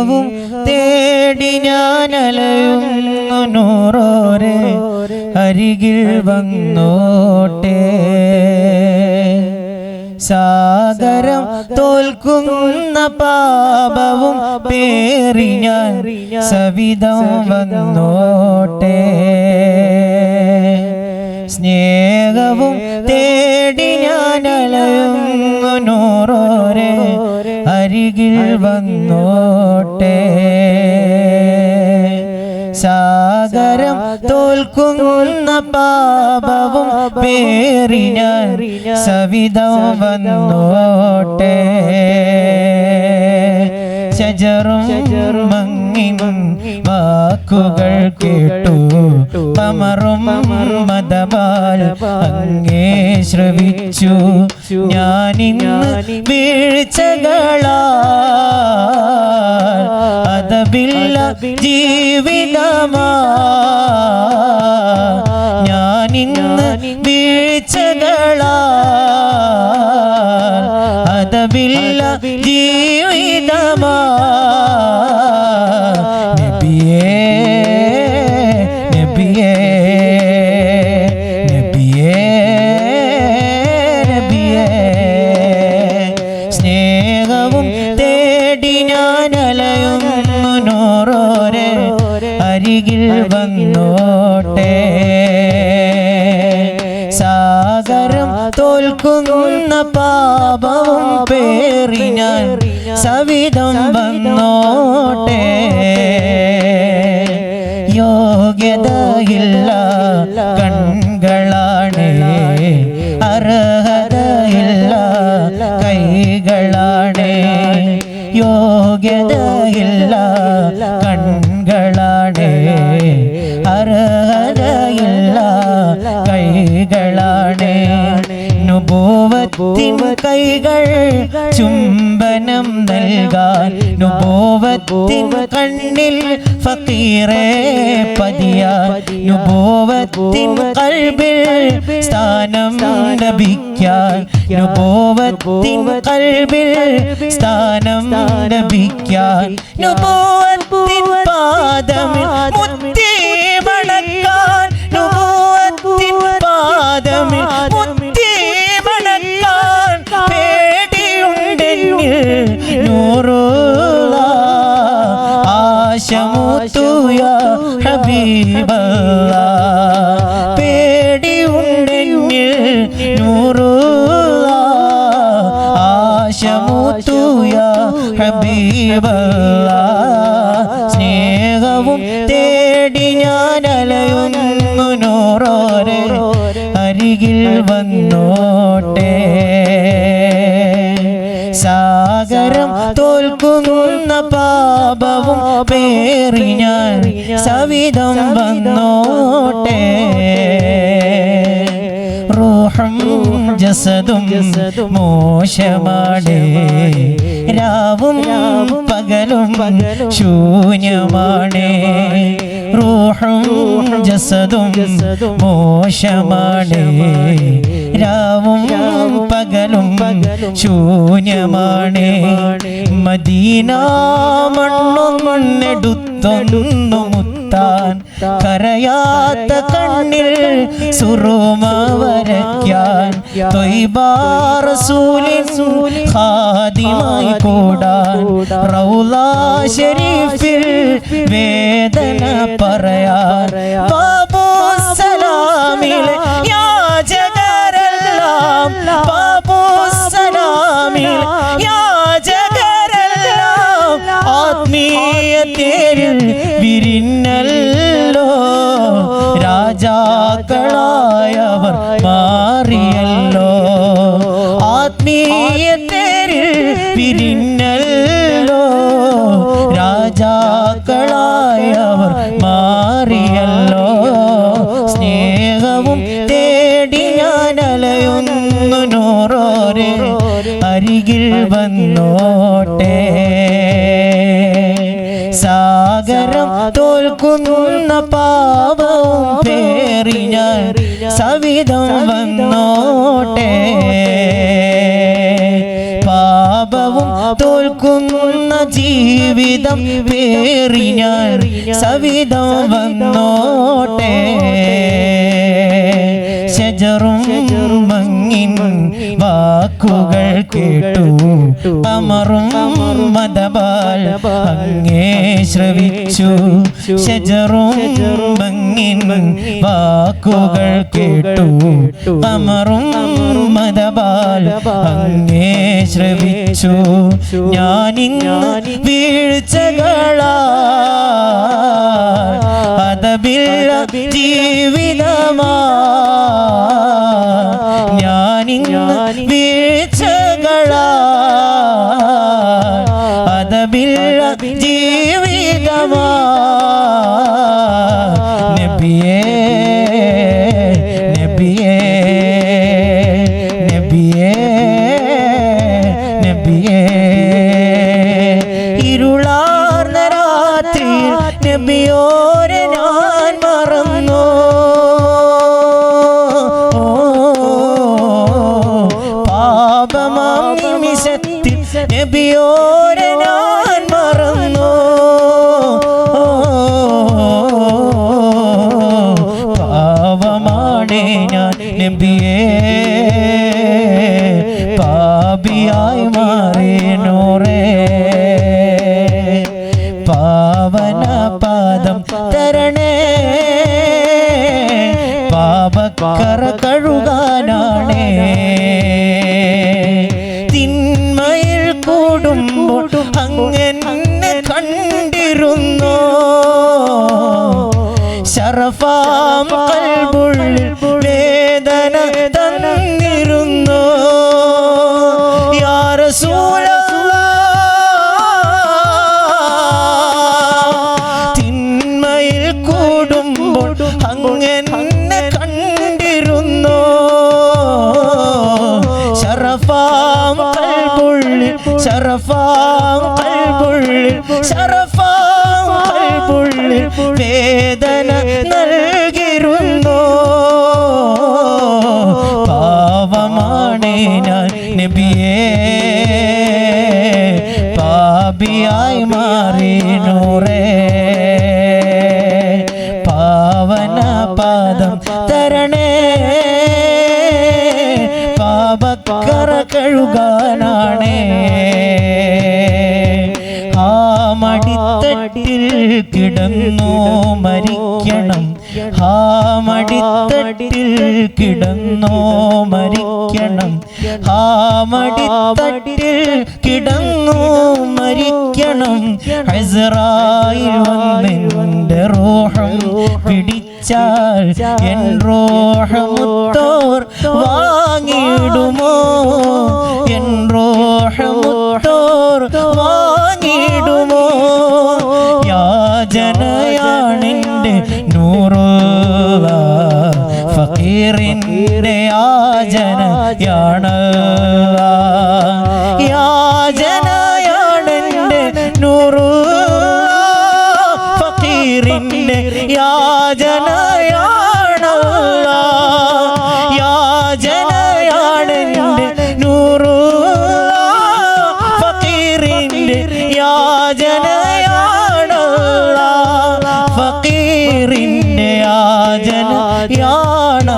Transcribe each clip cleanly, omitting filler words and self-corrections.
സ്നേഹവും തേടി ഞാൻ അലയുന്നു നൂറോരെ അരികിൽ വന്നോട്ടെ. സാഗരം തോൽക്കുന്ന പാപവും പേറി ഞാൻ സവിധം വന്നോട്ടെ. സ്നേഹവും തേടി ഞാൻ അലയുന്നു നൂറോരെ അരികിൽ വന്നോട്ടെ. സാഗരം തോൽക്കുന്ന പാപവും പേറി ഞാൻ സവിധം വന്നോട്ടെ. ശജറും മങ്ങിൻ വാക്കുകൾ കേട്ടു കമറും മദബാൽ അങ്ങേ ശ്രവിച്ചു. ഞാനിന്ന് വീഴ്ചകളാൽ അതബില്ല ജീവിതമാ. ഞാനിന്ന് വീഴ്ചകളാൽ അതബില്ല ജീവിതമാ. നബിയേ നബിയേ നബിയേ നബിയേ. സ്നേഹവും തേടി ഞാൻ അലയുന്നു നൂറോരെ അരികിൽ വന്നോട്ടെ. സാഗരം തോൽക്കുന്ന പാപവും പേറി ഞാൻ സവിധം വന്നോട്ടെ. യോഗ്യതയില്ല കൺകളാണ്, അർഹതയില്ല കൈകളാണ്. യോഗ്യതയില്ല കൺകളാണ്, അർഹതയില്ല കൈകളാണ്. നുബൂവത്തിൻ കൈകൾ ചുംബനം നൽകാൻ, നുബൂവത്തിൻ കണ്ണിൽ ഫഖീറെ പതിയാൻ, നുബൂവത്തിൻ ഖൽബിൽ സ്ഥാനം ലഭിക്കാൻ, നുബൂവത്തിൻ ഖൽബിൽ സ്ഥാനം ലഭിക്കാൻ, നുബൂവത്തിൻ പാദമിൽ മുത്തി മണക്കാൻ, നുബൂവത്തിൻ പാദമിൽ മുത്തി മണക്കാൻ. പേടിയുണ്ടെന്നിൽ നൂറുള്ള ആശമുത്തു യാ ഹബീബല്ലാ. പേടിയുണ്ടെന്നിൽ നൂറുള്ള ആശമുത്തു യാ ഹബീബല്ലാ. സ്നേഹവും തേടി ഞാൻ അലയുന്നു നൂറോരെ അരികിൽ വന്നോട്ടെ. സാഗരം തോൽക്കുന്ന പാപവും പേറി ഞാൻ സവിധം വന്നോട്ടെ. റൂഹും ജസദും മോശമാണ്, രാവും പകലും ശൂന്യമാണ്. റൂഹും ജസദും മോശമാണ്, രാവും പകലും ശൂന്യമാണ്. മദീന മണ്ണൊന്നെടുത്തൊന്നു മുത്താൻ, കരയാത്ത കണ്ണിൽ സുറുമ വരയ്ക്കാൻ, ത്വയ്ബാ റസൂലിൻ ഖാദിമായി കൂടാൻ, റൗളാ ശരീഫിൽ വേദന പറയാൻ, ബാബു സലാമിലെ യാചകരെല്ലാം, ബാബു സലാമിലെ യാചകരെല്ലാം ആത്മീയ തേരിൽ വിരിഞ്ഞല്ലോ. രാജാക്കളായവർ മാറിയല്ലോ, ആത്മീയ തേരിൽ വിരിഞ്ഞല്ലോ. രാജാക്കളായവർ മാറിയല്ലോ. സ്നേഹവും തേടി ഞാൻ അലയുന്നു നൂറോരെ അരികിൽ വന്നോട്ടെ. സാഗരം തോൽക്കുന്ന പാപവും പേറി ഞാൻ സവിധം വന്നോട്ടെ. പാപവും തോൽക്കുന്ന ജീവിതം പേറി ഞാൻ സവിധം വന്നോട്ടെ ശജറും മങ്ങിൻ വാക്കുകൾ കേട്ടു അമറും മദബാൽ അങ്ങേ ശ്രവിച്ചു ശജറും മങ്ങിൻ വാക്കുകൾ കേട്ടു അമറും മദബാൽ അങ്ങേ ശ്രവിച്ചു ഞാനിന്ന് വീഴ്ചകളാ അതബില്ല ജീവിതമാ ഞാനിന്ന് വീഴ്ചകളാ അതബില്ല ജീവിതമാ നബിയേ നബിയേ നബിയേ നബിയേ ഇരുളാർന്ന രാത്രിയിൽ നബിയോരെ ഞാൻ മറന്നു പാപമാം നിമിഷത്തിൽ നബിയോരെ ഞാൻ മറന്നു പാവമാണേ ഞാൻ നബിയേ പാപിയായി മാറി നൂറേ പാവന പാദം തരണേ പാപക്കറ കഴുകാനാണേ തിന്മയിൽ കൂടുമ്പോൾ അങ്ങനെ കണ്ടിരുന്നു ശറഫാം കൽബുള്ളിൽ വേദന തന്നിരുന്നു യാ റസൂലല്ലാഹ് തിന്മയിൽ കൂടുമ്പോൾ അങ്ങനെ കണ്ടിരുന്നു ശറഫാം കൽബുള്ളിൽ ശറഫാം കൽബുള്ളിൽ ശറഫാം കൽബുള്ളിൽ വേദന നൽകിരുന്നു പാവമാണേ ഞാൻ നബിയേ പാപിയായി മാറി നൂറേ പാവന പാദം തരണേ പാപക്കറ കഴുകാനാണേ ആ മടിത്തട്ടിൽ കിടന്നു മരിക്കണം ആ മടിത്തട്ടിൽ കിടന്നു മരിക്കണം ആ മടിത്തട്ടിൽ കിടന്നു മരിക്കണം അസ്റായിൽ വന്നെന്റെ റൂഹം പിടിച്ചാൽ എൻ റൂഹ് മുത്തോർ വാങ്ങിടുമോ എൻ റൂഹ് മുത്തോർ വാങ്ങിടുമോ യാചനയാണെൻ്റെ നൂറുള്ള ഫക്കീറിൻ്റെ യാചനയാണ് യാചനയാണെൻ്റെ നൂറുള്ള ഫക്കീറിൻ്റെ യാചനയാണ് യാചനയാണെൻ്റെ നൂറുള്ള ഫക്കീറിൻ്റെ യാചനയാണ് ഫക്കീറിൻ്റെ യാചനയാണ്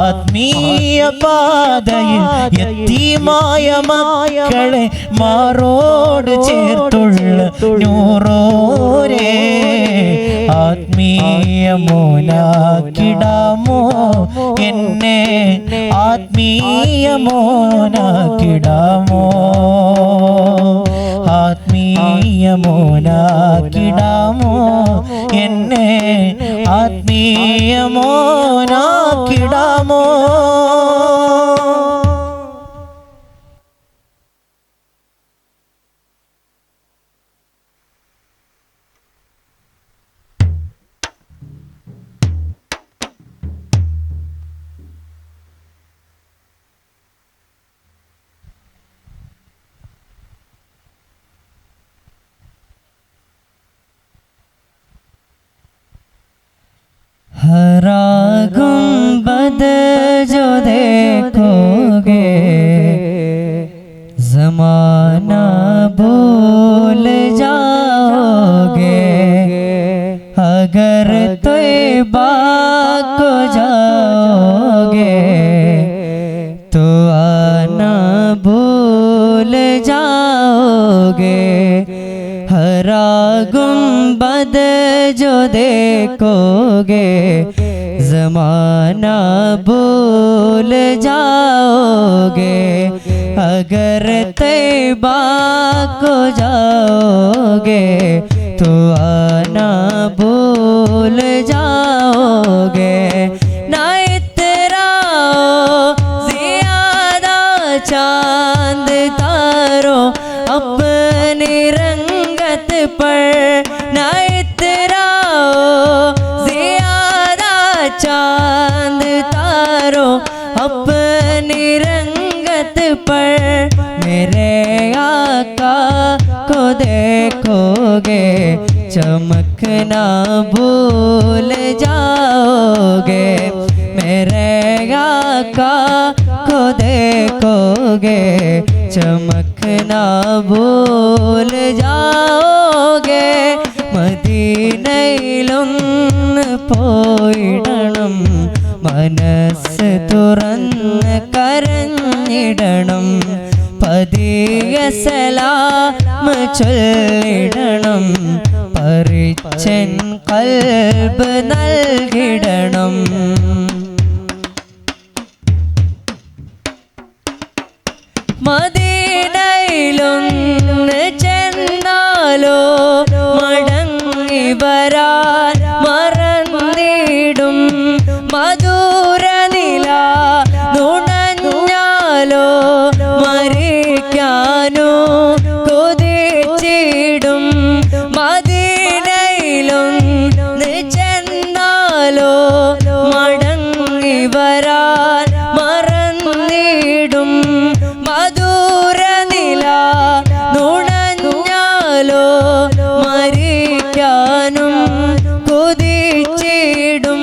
ആത്മീയ പാതയിൽ യതീമായ മക്കളെ മാറോട് ചേർത്തുള്ള നൂറോരേ ആത്മീയ മോനാക്കിടാമോ എന്നെ ആത്മീയ മോനാക്കിടാമോ ആത്മീയ മോനാക്കിടാമോ എന്നെ ആത്മീയ മോനാക്കിടാമോ हरा गुंबद जो देखो हरा गुंबद जो देखोगे ज़माना भूल जाओगे। अगर तैबा को जाओगे तो आना भूल जाओगे। ना इतराओ ज़ियादा चांद तारों अपनी रंगत पर, ना इतराओ ज़ियादा चांद तारों अपनी रंगत पर। मेरे आका को देखोगे चमकना भूल जाओगे। मेरे आका को देखोगे चमकना भूल जाओगे। മദീനയിലൊന്ന് പോയിടണം, മനസ്സ് തുറന്ന് കരഞ്ഞിടണം, പതിയെ സലാം ചൊല്ലിടണം, പരിച്ചൻ ഖൽബ് നൽകിടണം. മദീനയിലൊന്ന് ചെന്നാലോ മടങ്ങി വരാൻ മറന്നിടും, മധുരനില നുണഞ്ഞാലോ മരിക്കാനോ കൊതിച്ചിടും. മദീനയിലൊന്ന് ചെന്നാലോ മടങ്ങി വരാൻ മറന്നിടും, മധുരനില നുണഞ്ഞാലോ മരിക്കാനും കൊതിച്ചിടും.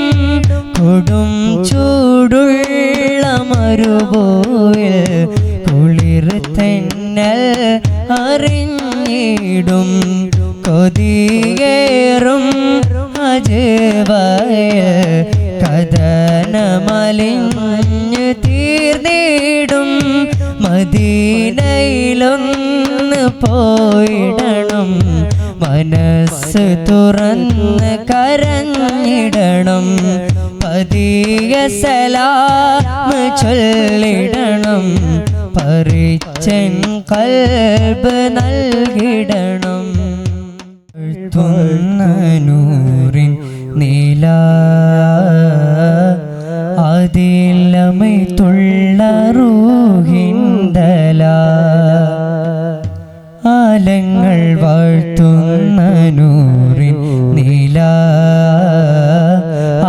കൊടും ചൂടുള്ള മരുഭൂമിൽ കുളിർ തെന്നൽ അറിഞ്ഞിടും, കൊതിയേറും അജവയൽ കഥനമലിഞ്ഞ് തീർന്നിടും. മദീനയിലൊന്ന് പോയിടണം, മനസ്സ് തുറന്ന് കരഞ്ഞിടണം, പതിയെ സലാം ചൊല്ലിടണം, പരിച്ചൻ ഖൽബ് നൽകിടണം. നൂറിൻ നീല അതിലമൈത്തുള്ള റൂഹിൻദല, ആലങ്ങൾ വാഴ്ത്തുന്ന നൂറിൻ നീല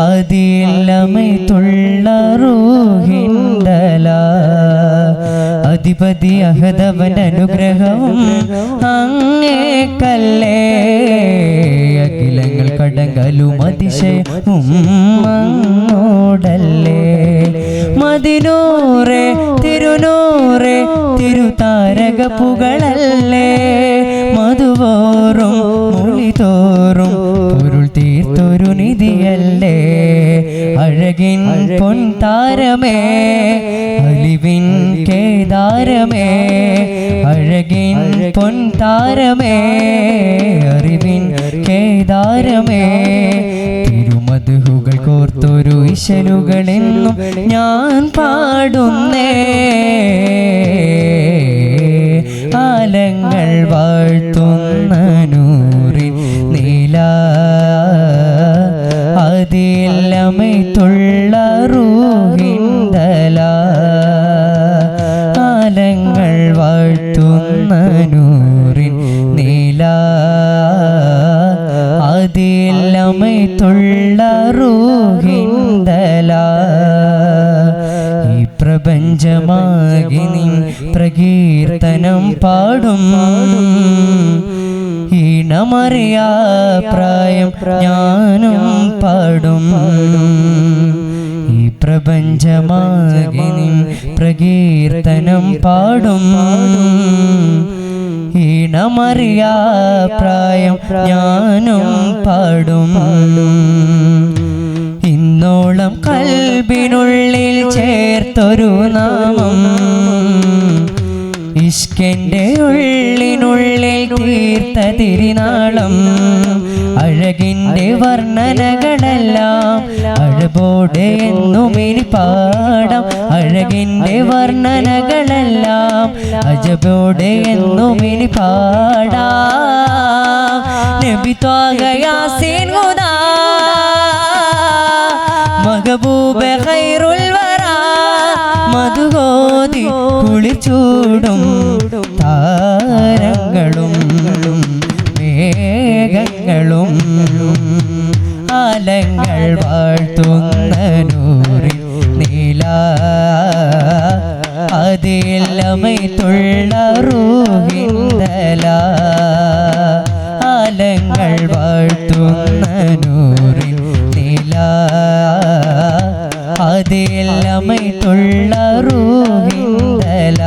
അതിലമൈത്തുള്ള റൂഹിൻദല. അധിപതി അഹദവൻ അനുഗ്രഹവും അങ്ങേക്കല്ലേ, അഖിലങ്ങൾ കടങ്കലും അതിശയവും അങ്ങോടല്ലേ. മദിനൂറേ തിരുനൂറേ തിരുതാരക പുകളല്ലേ, മധുവോറും മൊഴിതോറും പൊരുൾ തീർത്തൊരു നിധിയല്ലേ. അഴകിൻ പൊൻതാരമേ അലിവിൻ കേദാരമേ, അഴകിൻ പൊൻതാരമേ അറിവിൻ കേദാരമേ. തിരുമധുകൾ കോർത്തൊരു ഇശലുകളെന്നും ഞാൻ പാടുന്നേ, ആലങ്ങൾ വാഴ്ത്തുന്ന നൂറിൻ നീല അതിലമൈത്തുള്ള റൂഹിൻദല, ആലങ്ങൾ വാഴ്ത്തുന്ന നൂറിൻ നീല അതിലമൈത്തുള്ള റൂഹിൻദല. ഈ പ്രപഞ്ചമാകി നിൻ പ്രകീർത്തനം പാടും, ഈണമറിയാ പ്രായം ഞാനും പാടും. ഈ പ്രപഞ്ചമാകി നിൻ പ്രകീർത്തനം പാടും, ഈണമറിയാ പ്രായം ഞാനും പാടും. ഇന്നോളം കൽബിനുള്ളിൽ ചേർത്തൊരു നാമം, ഇഷ്കെൻ്റെ ഉള്ളിനുള്ളിൽ തീർത്ത തിരുനാളം അഴകിൻ്റെ വർണ്ണനകളെല്ലാം അഴകോടെ എന്നും ഇനി പാടാം അഴകിൻ്റെ വർണ്ണനകളെല്ലാം അജബോടെ എന്നും ഇനി പാടാം നബി ത്വാഹ യാസീൻ ഹുദാ മഹബൂബ് ഖൈറുൽ വറാ മധുഹോതി കുളിച്ചൂടും താരങ്ങളും മേഘങ്ങളും ആലങ്ങൾ വാഴ്ത്തുന്ന നൂറിൻ നീല അതിലമൈത്തുള്ള റൂഹിന്തല ആലങ്ങൾ വാഴ്ത്തുന്ന നൂറിൻ നീല അതിലമൈത്തുള്ള റൂഹിന്തല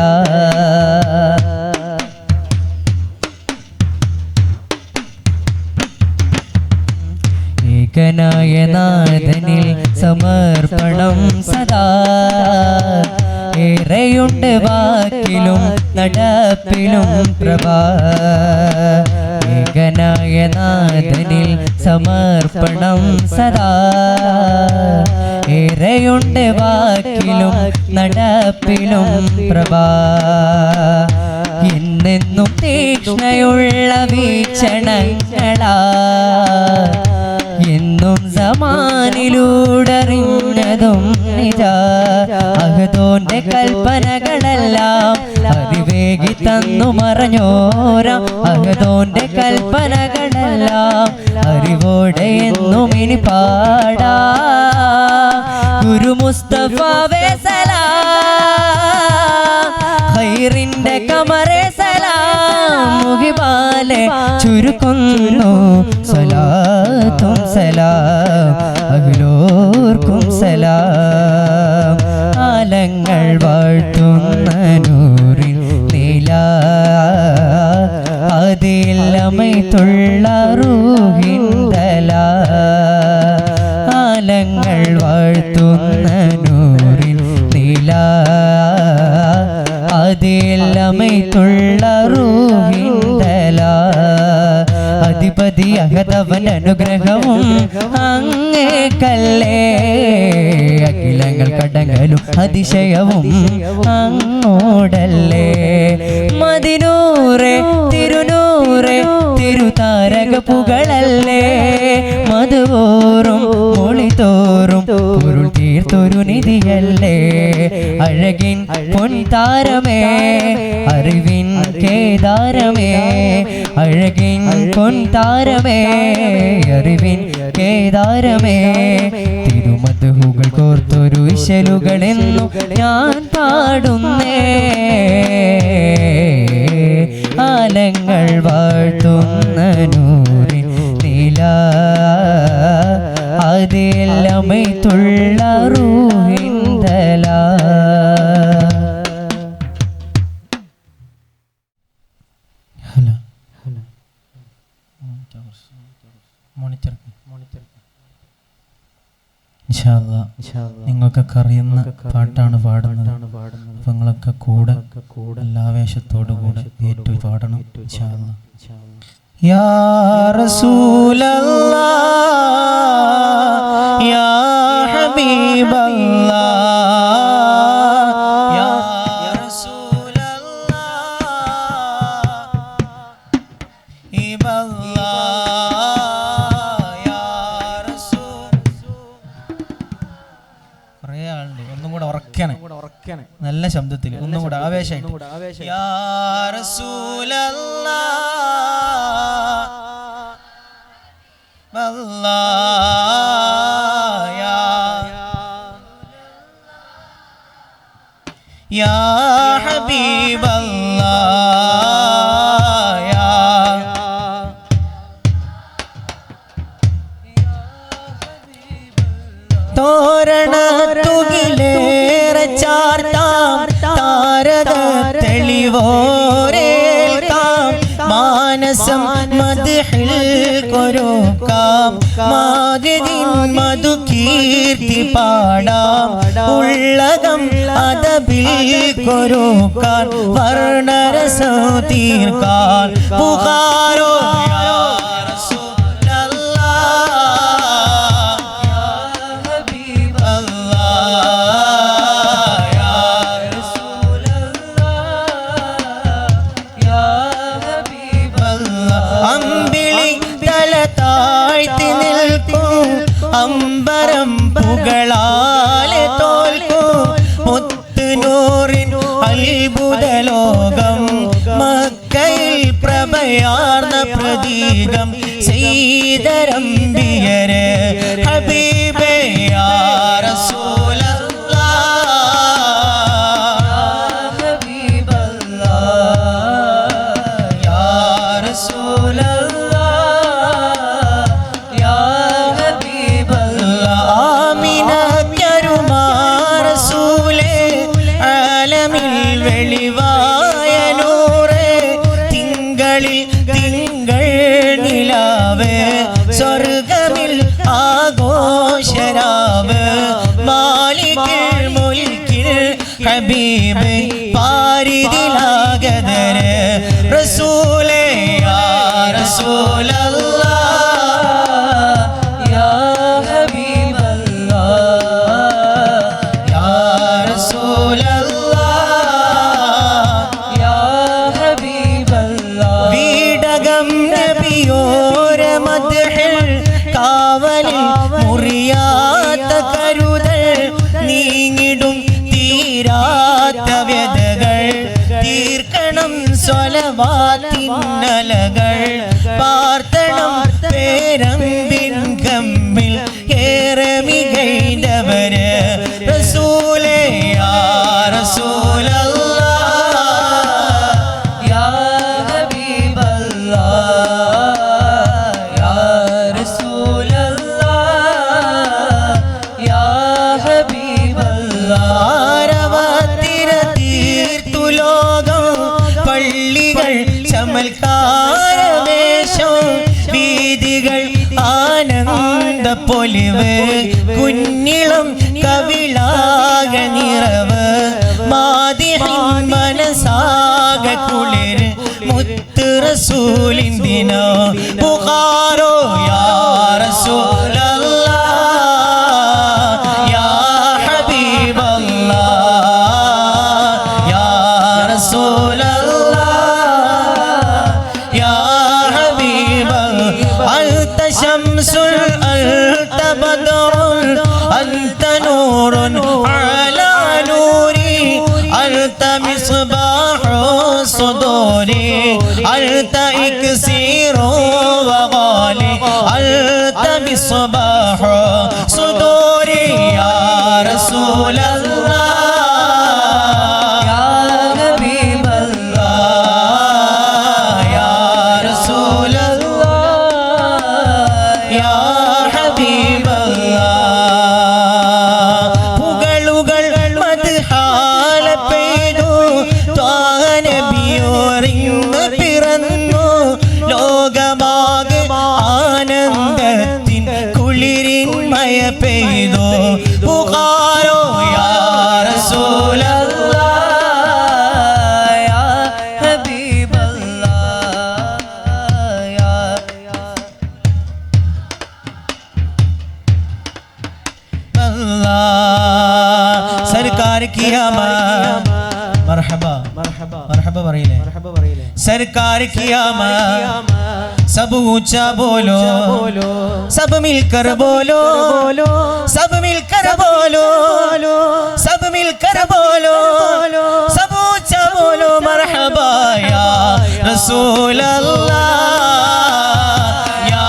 ഏകനായ നാഥനിൽ സമർപ്പണം സദാ ഏറെയുണ്ട് വാക്കിലും നടപ്പിലും പ്രഭാ ഏകനായ നാഥനിൽ സമർപ്പണം സദാ ഏറെയുണ്ട് വാക്കിലും നടപ്പിലും പ്രഭാ എന്നെന്നും തീക്ഷ്ണയുള്ള വീക്ഷണങ്ങളാ എന്നും സമാനിലൂടറിഞ്ഞതും നിജ അഹദോന്റെ കൽപ്പനകളെല്ലാം അറിവേകി തന്നു മറഞ്ഞോരാ അഹദോന്റെ കൽപ്പനകളെല്ലാം അറിവോടെ എന്നും ഇനി പാടാ ഗുരു മുസ്തഫ സലാം ഖൈറിന്റെ കമറെ സലാം മുഹിബാലെ ചുരുക്കുന്നു സലാത്തും സലാം അഖിലോർക്കും സലാം ആലങ്ങൾ വാഴ്ത്തുന്ന നൂറിൻ നീല അതിലമൈത്തുള്ള റൂഹിന്തല ആലങ്ങൾ വാഴ്ത്തുന്ന നൂറിൻ നീല അതിലമൈത്തുള്ള റൂഹിന്തല അധിപതി അഹദവൻ അനുഗ്രഹവും അങ്ങേക്കല്ലേ അഖിലങ്ങൾ കടങ്ങലും അതിശയവും അങ്ങോടല്ലേ മദിനൂറെ തിരുനൂറെ തിരുതാരക പുകളല്ലേ മധുവോറും മൊളിതോറും പൊരുൾ തീർത്തൊരു നിധിയല്ലേ അഴകിൻ പൊൻതാരമേ അറിവിൻ കേദാരമേ അഴകിൻ പൊൻതാരമേ അറിവിൻ കേദാരമേ തിരുമധുകൾ കോർത്തൊരു ഇശലുകളെന്നു ഞാൻ പാടുന്നേ ആലങ്ങൾ വാഴ്ത്തുന്ന നൂറിൻ നീല അതിലമൈത്തുള്ള റൂഹിന്തല നിങ്ങൾക്കൊക്കെ അറിയുന്ന പാട്ടാണ് പാടുന്നത്. അപ്പൊ നിങ്ങളൊക്കെ കൂടെ എല്ലാ ആവേശത്തോടു കൂടെ ഏറ്റു പാടണം. ഇൻഷാ അല്ലാ. യാ റസൂലല്ലാഹ് യാ ഹബീബല്ലാഹ് യാ റസൂലല്ലാഹ് ഇബല്ലാഹ് യാ റസൂൽ. കുറേ ആളുണ്ട്. ഒന്നും കൂടെ ഉറക്കണം, നല്ല ശബ്ദത്തിൽ, ഒന്നും കൂടെ ആവേശമായിട്ട്. യാ റസൂലല്ലാഹ് യാ ഹബീബല്ലാഹ് യാ തോരണത്തുകിലേറെ ചാർത്താം താരക തെളിവോരേൽക്കാം മാനസം മദ്ഹിൽ കൊരുക്കാം മാതിരിൻ മധു കീർത്തി പാടാം ഉള്ളകം അദബിൽ കൊരുക്കാൻ വർണ്ണരസ തീർക്കാൻ പുകാരോ അമ്പിളി തല താഴ്ത്തി നിൽക്കും അമ്പരം പുകളാലെ തോൽക്കും മുത്തുനൂറിൻ അത്ഭുത ലോകം മക്കയിൽ പ്രഭയാർന്ന പ്രതീകം സീതരംബിയരെ ഹബീബേ യാ റസൂലല്ലാഹ് യാ റസൂലല്ലാഹ് യാ ഹബീബല്ലാഹ് ആമിന കരുമാ റസൂലേ ആലമിൽ വെളിവായ നൂറേ തിങ്കൾ നിലാവേ സ്വർഗമിൽ ആഘോഷരാവ് മാലികിൽ മുൽക്കിൽ ഹബീബേ പാരിദിലാഗതരെ റസൂലേ യാ റസൂലല്ലാഹ് യാ ഹബീബല്ലാഹ് യാ റസൂലല്ലാഹ് യാ ഹബീബല്ലാഹ് വീടകം നബിയോര മദ്ഹിൽ കാവലിൽ മുറിയാത്ത കരുതൽ നീങ്ങിടും തീരാത്ത വ്യതകൾ തീർക്കണം സ്വലവാത്തിന്നലകൾ പാർത്തണം പേരമ്പിൻ കമ്മിൽ ഏറെ മികൈണ്ടവര് റസൂലേ യാ റസൂലല്ലാഹ് യാ ഹബീബല്ലാഹ് യാ റസൂലല്ലാഹ് യാ ഹബീബല്ലാഹ് ആരവത്തിര തീർത്തു ലോകം പള്ളികൾ ചമൽക്കാരവേശം വീതികൾ ആനന്ദ പൊലിവ് കുഞ്ഞിളം കവിളാക നിറവ് മാതിഹിൻ മനസാക കുളിര് മുത്ത് റസൂലിൻ ദിനോ ബുഖാരോ യാ റസൂലല്ലാഹ് യാ ഹബീബല്ലാഹ് യാ റസൂലല്ലാഹ് യാ ഹബീബല്ലാഹ് അൻത ശംസുൽ അൻത ബദറുൻ അൻത നൂറുൻ അലാ നൂരി അൻത മിസ്ബാഹു സുദൂരി അൻത ഇക്സിറു വഗാലി അൻത മിസ്ബാഹു സുദൂരി യാ റസൂലല്ലാഹ് യാ ഹബീബല്ലാഹ് യാ റസൂലല്ലാഹ് യാ ഹബീബല്ലാഹ് പുകളുകൾ മദ്ഹാല പെയ്തു ത്വാഹ നബിയോരിന്ന് പിറന്നു ലോകമാകെ ആനന്ദത്തിൻ കുളിരിൻ മയ പെയ്തു ബുഖാരോ യാ റസൂലല്ലാഹ് യാ ഹബീബല്ലാഹ് യാ अल्लाह सरकार की आमद मरहबा मरहबा പറയില്ലേ सरकार की आमद सब ऊंचा बोलो सब मिलकर बोलो सब मिलकर बोलो सब मिलकर बोलो सब ऊंचा बोलो मरहबा या रसूल अल्लाह या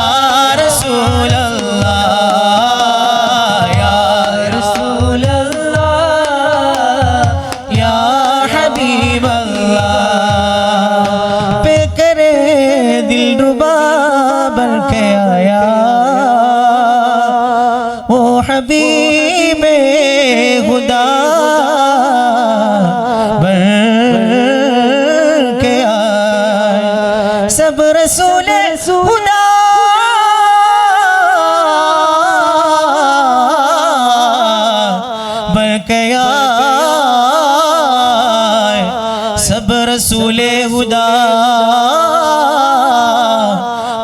रसूल अल्लाह या रसूल अल्लाह या हबीब अल्लाह पे करे दिल रुबा बन के आया वो हबीबे खुदा बन के आया सब रसूल खुदा बन के आया सब रसूल खुदा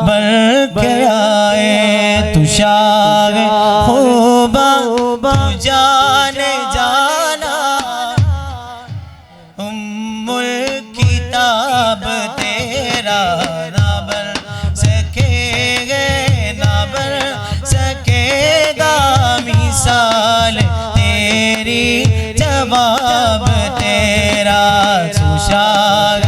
बन के आए तुशाग खूबा तू जाने जाना उम्मुल किताब तेरा नाबल जवाब तेरा सुशाग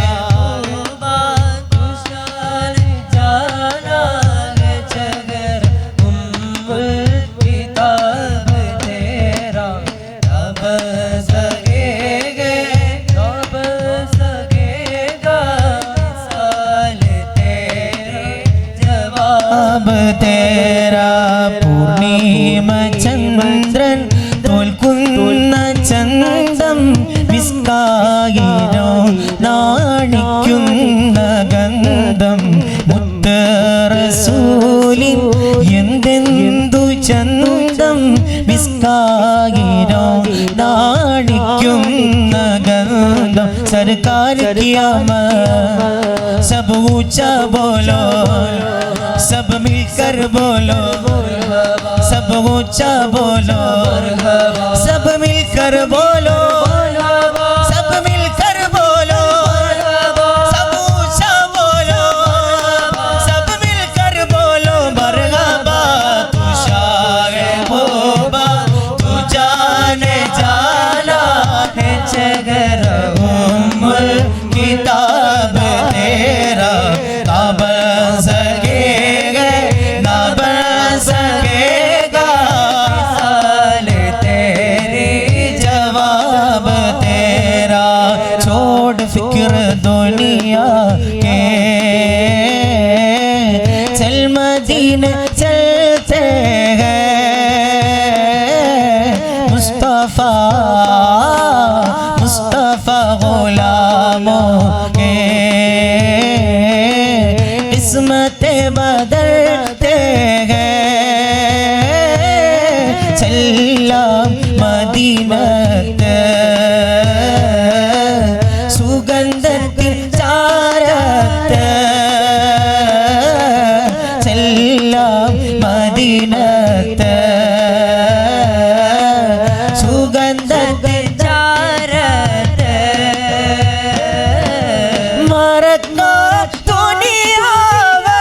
तेरा पूर्णिम चंद्रन തോൽക്കുന്ന ചന്തം വിസ്കായിരോ നാണിക്കുന്ന ഗന്ധം മുത്ത് റസൂലിൻ എന്തെന്തു ചന്തം വിസ്കായിരോ നാണിക്കുന്ന ഗന്ധം സർക്കാർ ഖിയാമത്ത് सब ऊंचा बोलो सब मिलकर बोलो सब ऊंचा बोलो सब मिलकर बोलो सब मिलकर बोलो सब ऊंचा बोलो सब मिलकर बोलो मरहबा तू शाहे मोहब्बा तू जाने जाना है जगर उम्मुल किताब तेरा ना बन सकेगा ना बन सकेगा साल तेरे जवाब तेरा छोड़ फिक्र दुनिया के चल मदीने चलते हैं मुस्तफा मुस्तफा गुलामों के किस्मत बदलते हैं चला मदीनत सुगंधത്തിൽ ചാരത്ത് ചല്ല മദീനത്ത് സുഗന്ധത്തിൽ ചാരത്ത് മറക്കാ ദുനിയാവ്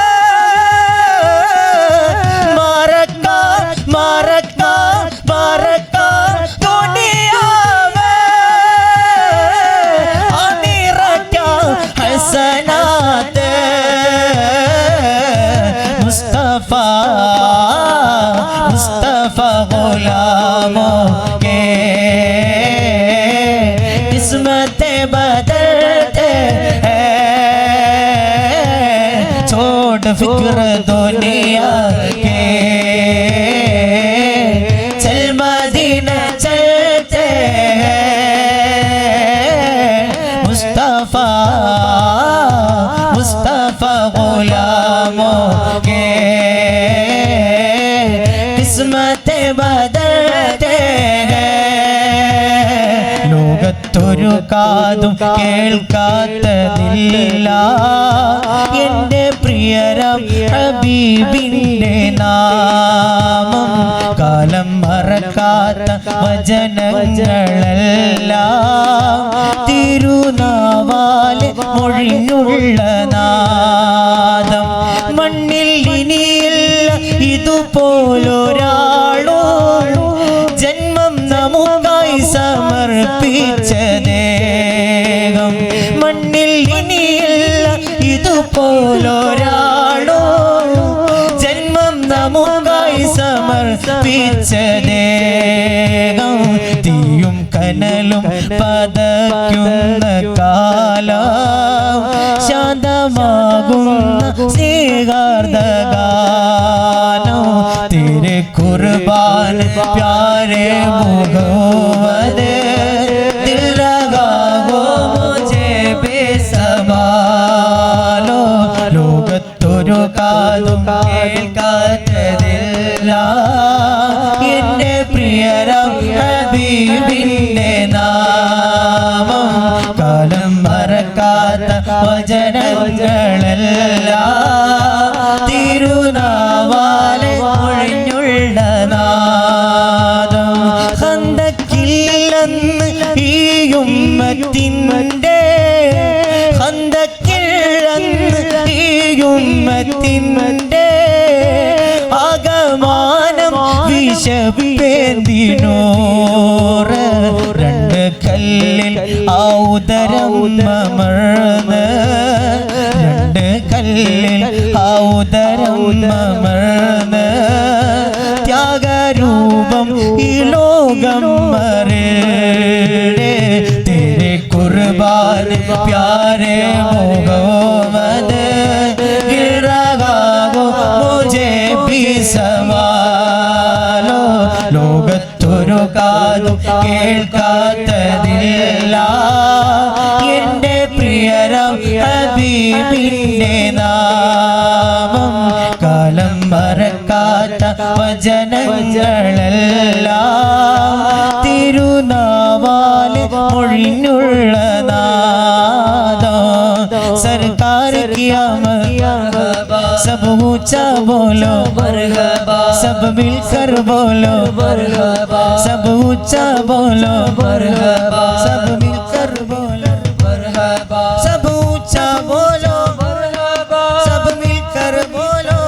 മറക്കാ മറക്കാ മറക്കാ ദുനിയാവ് അനിറക്കാ ഹസനാത്ത് മുസ്തഫ മുസ്തഫ ഗുലാമോं के किस्मत बदलते हैं छोड़ फिक्र दुनिया के चल मदीना चलते हैं मुस्तफा मुस्तफा गुलामों के किस्मत बदलते हैं ലോകത്തൊരു കാതും കേൾക്കാത്തതില്ല എൻ്റെ പ്രിയരം ഹബീബിൻ്റെ നാമം കാലം മറക്കാത്ത വചനങ്ങളെല്ലാം തിരുനാവാലെ മൊഴിഞ്ഞുള്ള നാദം മണ്ണിൽ ഇനിയില്ല ഇതുപോലൊരാളോ ജന്മം നമുക്കായി സമർപ്പിച്ച ദേഹം മണ്ണിൽ ഇനിയില്ല ഇതുപോലൊരാളോ ജന്മം നമുക്കായി സമർപ്പിച്ച ദേഹം തീയും കനലും പതയ്ക്കുന്ന കാലം ശാന്തമാകുന്ന സ്നേഹാർദ്ദഗാനം तेरे कुर्बान प्यारे मुहम्मद दिल लगा वो मुझे बेसमालो ലോകത്തൊരു കാതും കേൾക്കാത്തതില്ല എൻ്റെ പ്രിയരം ഹബീബിൻ്റെ നാമം കാലം മറക്കാത്ത വചനങ്ങളെല്ലാം തിരുനാവാലെ ഒഴിഞ്ഞുള്ള നാദം ഖന്തക്കില്ലെന്ന് ഈ ഉമ്മത്തിൻ്റെ ഖന്തക്കില്ലെന്ന് ഈ ഉമ്മത്തിൻ്റെ ആകമാനം വിശപ്പേന്തിനോറ് ഉദരം അമർന്ന് രണ്ട് കല്ലിൽ ആ ഉദരം അമർന്ന് ത്യാഗരൂപം ഈ ലോകം മറേ तेरे कुर्बान प्यारे मोहम्मद गिर रहा वो मुझे भी सवालो ലോകത്തൊരു കാതും കേൾക്കാത്തതില്ല എൻ്റെ പ്രിയരം ഹബീബിൻ്റെ നാമം കാലം മറക്കാത്ത വചനങ്ങളെല്ലാം തിരുനാവാല് മൊഴിഞ്ഞുള്ള നാദം सरकार की आमद सब ऊंचा बोलो सब मिलकर बोलो सब ऊंचा बोलो सब मिलकर बोलो सब ऊंचा बोलो सब मिलकर बोलो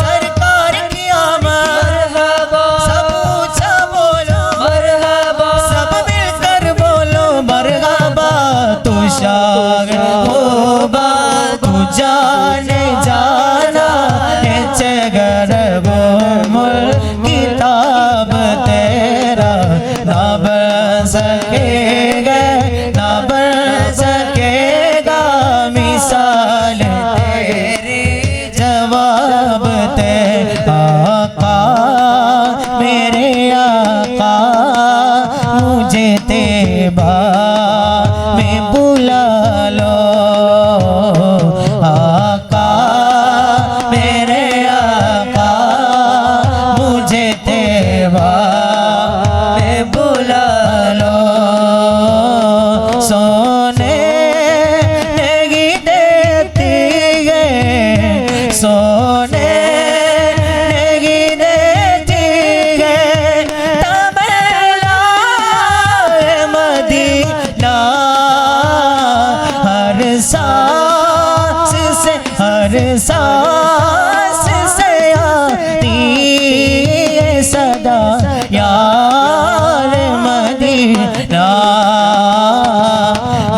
सरकार की आमद सब ऊंचा बोलो सब मिलकर बोलो मरहबा तू शागिर होबा तू जाने जाना है चगर गोमुल किताब तेरा ना बन सकेगा ना बन सकेगा मिसाल तेरी जवाब तेरा आका मेरे आका मुझे तेबा में बुला लो आका मेरे आका मुझे तेबा में बुला लो सोने नहीं देती है सोने नहीं देती है तमन्ना मदीना हर सांस से आती है सदा यार Medina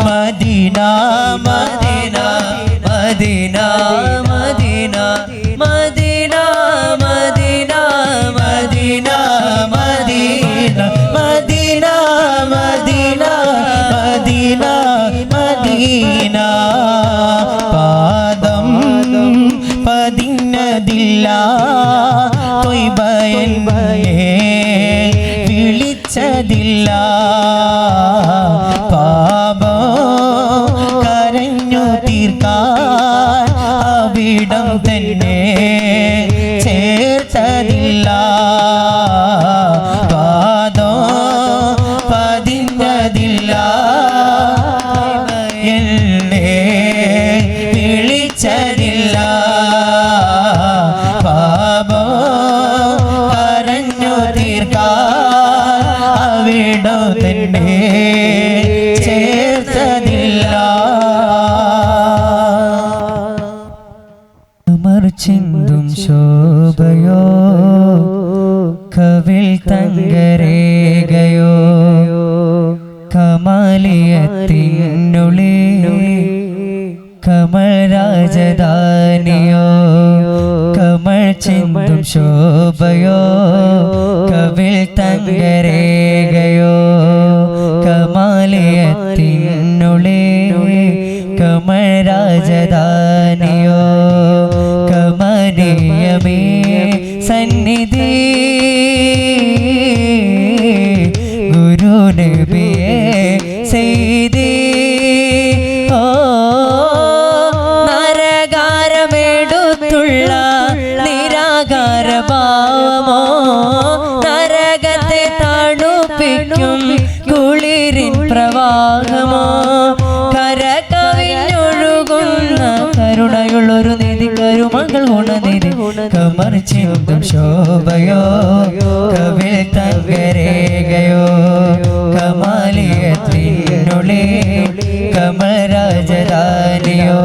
Medina Medina Medina Medina Medina Medina Medina Medina Medina Medina Medina Medina പാദം പതിഞ്ഞതില്ല തൊയ്ബയെ വിളിച്ചതില്ല പാപം കരഞ്ഞു തീർക്കാൻ അവിടം തന്നെ ചേർത്തതില്ല പാദം പതിഞ്ഞതില്ല എന്നെ വിളിച്ചതില്ല പാപം കരഞ്ഞു തീർക്കാൻ അവിടം തന്നെ ചേർത്തതില്ല ചിന്തും ശോഭയോ കവിൽ തങ്കരേകയോ കമാലിയത്തിനുള്ളിൽ കമൽ രാജധാനിയോ കമൽ ചിന്തും ശോഭയോ കവിൽ തങ്കരേകയോ കമാലിയത്തിനുള്ളിൽ കമൽ രാജധാനിയോ കമനീയമേ സന്നിധി ഗുരു നബിയേ സെയ്ദി ഓ നരകാരമെടുത്തുള്ള നിരാകാര ഭാവമോ നരകത്തെ തണുപ്പിക്കും കുളിരിൻ പ്രവാഹമോ കരകവിഞ്ഞൊഴുകുന്ന കരുണയുള്ളൊരു നിധി കരുമകൾ ഗുണനിധി കമർ ചിന്തും ശോഭയോ കവിൽ തങ്കരേകയോ കമാലിയത്തിനുള്ളിൽ കമൽ രാജധാനിയോ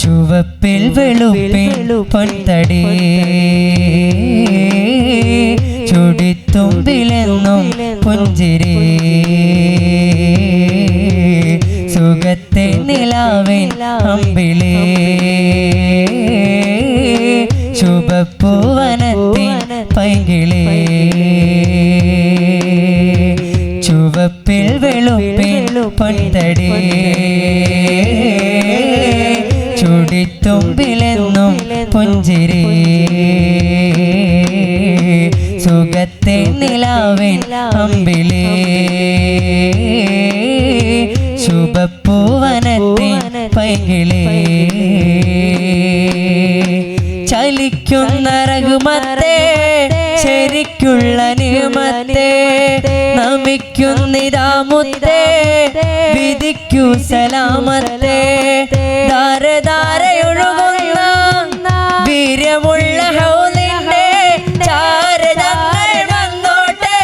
ചുവപ്പിൽ വെളുപ്പിൽ പൊൻതടി പൊൻതടി ചുടിത്തുമ്പിലെന്നും പുഞ്ചിരി സുഖത്തെ നിലാവിൻ അമ്പിളി ശുഭപ്പൂവനത്തിൻ പൈകിളി ചലിക്കുന്ന രഘുമത്തെ ശരിക്കുള്ള നിയമത്തെ നമിക്കുന്നിതാ മുത്തേ വിധിക്കൂ സലാമത്തെ ധാരധാരയൊഴുകുന്ന വീര്യമുള്ള ഹൗലിന്റെ ചാരതങ്ങൾ വന്നോട്ടെ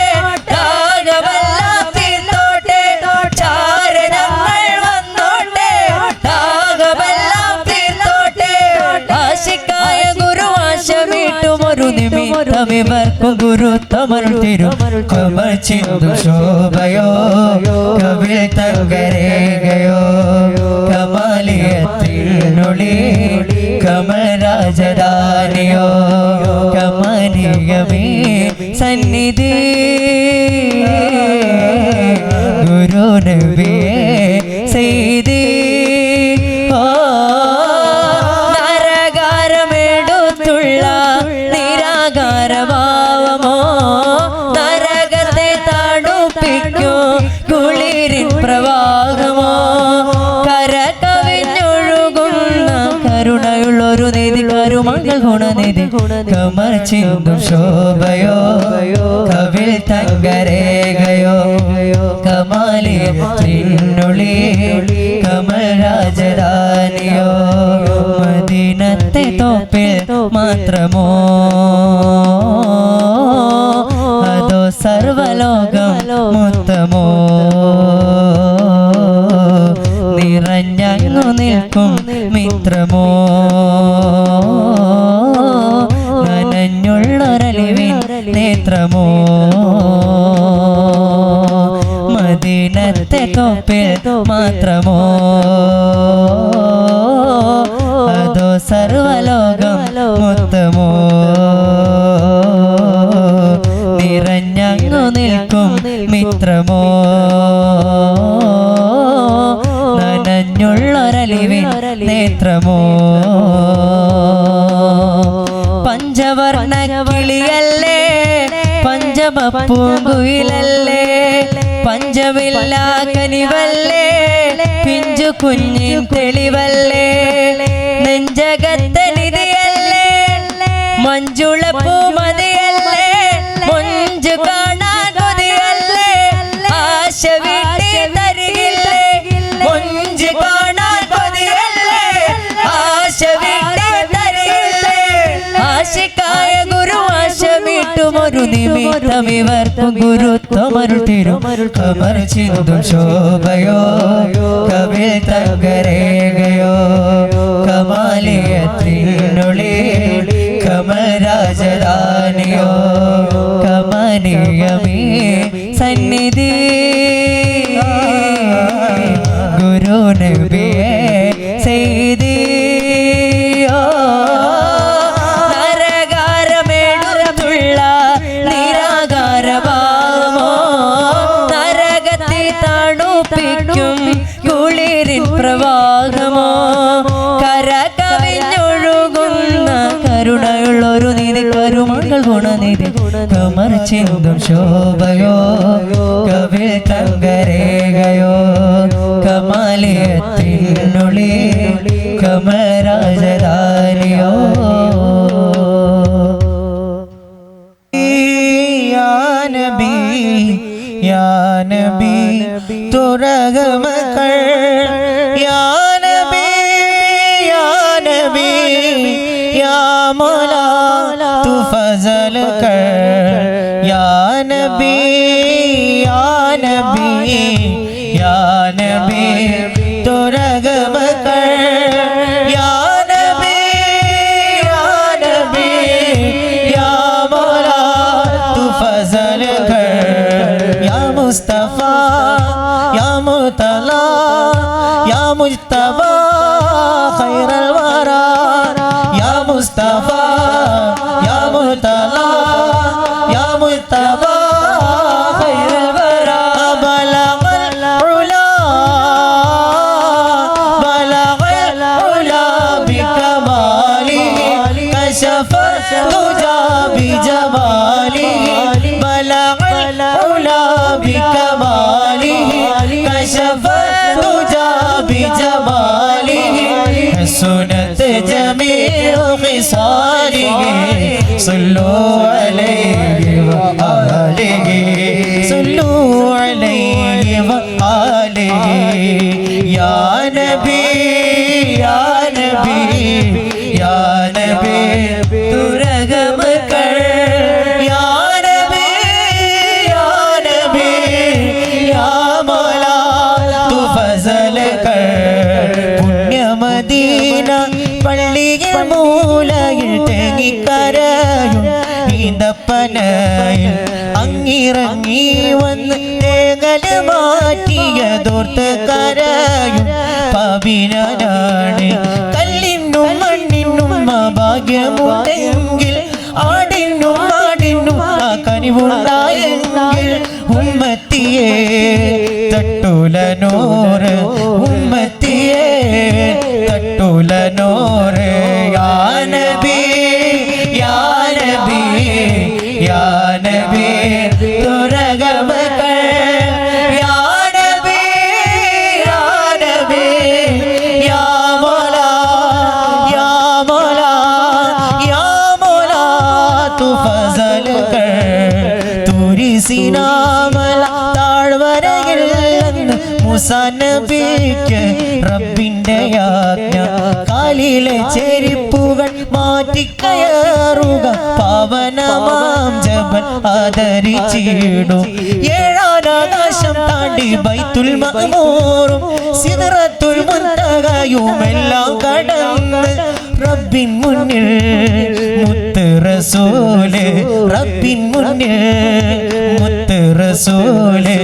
ദാഹമെല്ലാം തീർത്തോട്ടെ ചാരതങ്ങൾ വന്നോട്ടെ ദാഹമെല്ലാം തീർത്തോട്ടെ ആശിക്കായ ഗുരുവാശമീട്ടും ഒരു നിമിത്തം ഇവർക്കും ഗുരുത്തമരുൾ തിരും കമൽ ചിന്തു ശോഭയോ കവിൽ തങ്കരേഖയോ കമാലിയത്തിനുള്ളി കമൽ രാജധാനിയോ കമനീയമേ സന്നിധി ഗുരു നബിയേ സയ്യിദി നരകാരമെടുത്തുള്ള നിരാകാരഭാവമോ നരകത്തെ തണുപ്പിക്കും കുളിരിൻ പ്രവാഹമോ കര കവിഞ്ഞൊഴുകുന്ന കരുണയുള്ളൊരു നിധി കരുമകൾ ഗുണനിധി കമർ ചിന്തു ശോഭയോ കവിൽ തങ്കരേഖയോ കമാലിയത്തിനുള്ളി കമൽ രാജധാനിയോ മദീനത്തെ തോപ്പിൽ മാത്രമോ അതോ സർവലോകം മൊത്തമോ നിറഞ്ഞു നിൽക്കും മിത്രമോ നനഞ്ഞുള്ളൊരലിവിൻ നേത്രമോ മദീനത്തെ തോപ്പിൽ മാത്രമോ അതോ സർവലോകം മൊത്തമോ നിറഞ്ഞു നിൽക്കും മിത്രമോ നനഞ്ഞുള്ളൊരലിവിൻ നേത്രമോ പഞ്ചവർണ്ണ കിളിയല്ലേ പഞ്ചമപ്പൂങ്കുയിലല്ലേ പഞ്ചമില്ലാ കനിവല്ലേ പിഞ്ചു കുഞ്ഞിൻ തെളിവല്ലേ നെഞ്ചകത്തെ നിധിയല്ലേ മഞ്ജുള പൂമതിയല്ലേ മൊഞ്ചു കാണാൻ കൊതിയല്ലേ ആശ വീട്ടി തരികില്ലേ മൊഞ്ചു കാണാൻ കൊതിയല്ലേ ആശ വീട്ടി തരികില്ലേ ആശിക്കായ ഗുരുവാശമീട്ടും ഒരു നിമിത്തം ഇവർക്കും ഗുരുത്വമരുൾ തിരും കമർ ചിന്തു ശോഭയോ കവിൽ തങ്കരേഖയോ കമാലിയത്തിനുള്ളി കമൽ രാജധാനിയോ കമനീയമേ സന്നിധി ഗുരു നബിയേ സയ്യിദി നരകാരമെടുത്തുള്ള നിരാകാരഭാവമോ നരകത്തെ തണുപ്പിക്കും കുളിരിൻ പ്രവാഹമോ കര കവിഞ്ഞൊഴുകുന്ന കരുണയുള്ളൊരു നിധി കരുമകൾ ഗുണനിധി കമർ ചിന്തും ശോഭയോ കവിൽ തങ്കരേഖയോ കമാലിയത്തിനുള്ളി കമൽ രാജധാനിയോ या नबी तो रगम कर या नबी या मौला तू फजल कर या नबी या नबी तो रगम कर या नबी या मौला तू फजल कर या मुस्तफा या मुतला या मुज्तबा खैर अलवरा या मुस्तफा या मुतला या मुज्तबा खैर अलवरा बलगल उला صالح صلوا عليه وآله صلوا عليه وآله يا نبي يا نبي يا نبي تو رحم کر یا نبی یا نبی یا مولا تو فضل کر പുണ്യ മദീന പള്ളിയിൽ മൂലയിൽ തേങ്ങിക്കരയും ഈന്തപ്പനയിൽ അങ്ങിറങ്ങി വന്ന് തേങ്ങല് മാറ്റിയതോർത്ത് കരയും പാപിനാണ് കല്ലിനും മണ്ണിനും ഭാഗ്യമുണ്ടെങ്കിൽ ആടിനും ആടിനും ആ കനിവുണ്ടായെങ്കിൽ ഉമ്മത്തിയെ തട്ടൂല നൂറ് ഉമ്മത്തിയെ തട്ടൂല നൂറ് യാ നബി യാ നബി യാ നബി തുറഗമ യാ നബി യാ നബി യാ മോലാ യാ മോലാ യാ മോലാ തു ഫസൽ കർ തൂരി സിനാമല താഴ്വരയിൽ മൂസാ നബിക്ക് റബ്ബിന്റെ ആജ്ഞ കാലിലെ ചെരിപ്പുകൾ മാറ്റിക്കയറുക പാവനമാം ജബൽ ആദരിച്ചിടും ഏഴാനാകാശം താണ്ടി ബൈത്തുൽ മഅ്മൂറും സിദ്റത്തുൽ മുൻതഹയുമെല്ലാം കടന്ന് റബ്ബിൻ മുന്നിൽ മുത്ത് റസൂല് റബ്ബിൻ മുന്നിൽ മുത്ത് റസൂല്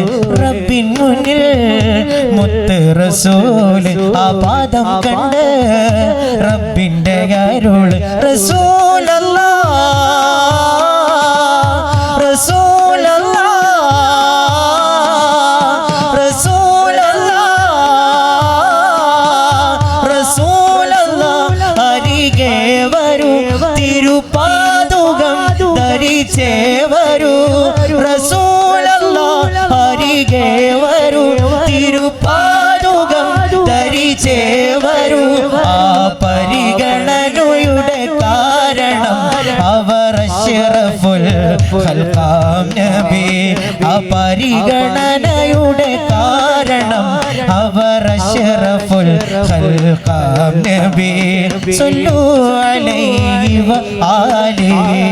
റബ്ബിൻ മുന്നിൽ മുത്ത് റസൂല് ആ പാദം കണ്ട് റബ്ബിന്റെ അരുള് റസൂലല്ലാഹ് റസൂലല്ലാഹ് റസൂലല്ലാഹ് റസൂലല്ലാഹ് അരികെ വരൂ തിരുപാദുകം ധരിച്ചേ വരൂ റസൂലല്ലാഹ് അരികെ വരൂ തിരുപാദുകം ധരിച്ചേ വരൂ ആ പരിഗണനയുടെ കാരണം അവർ അഷ്റഫുൽ ഖൽഖാം നബി ആ പരിഗണനയുടെ കാരണം അവർ അഷ്റഫുൽ ഖൽഖാം നബി സല്ലു അലൈഹി വആലിഹി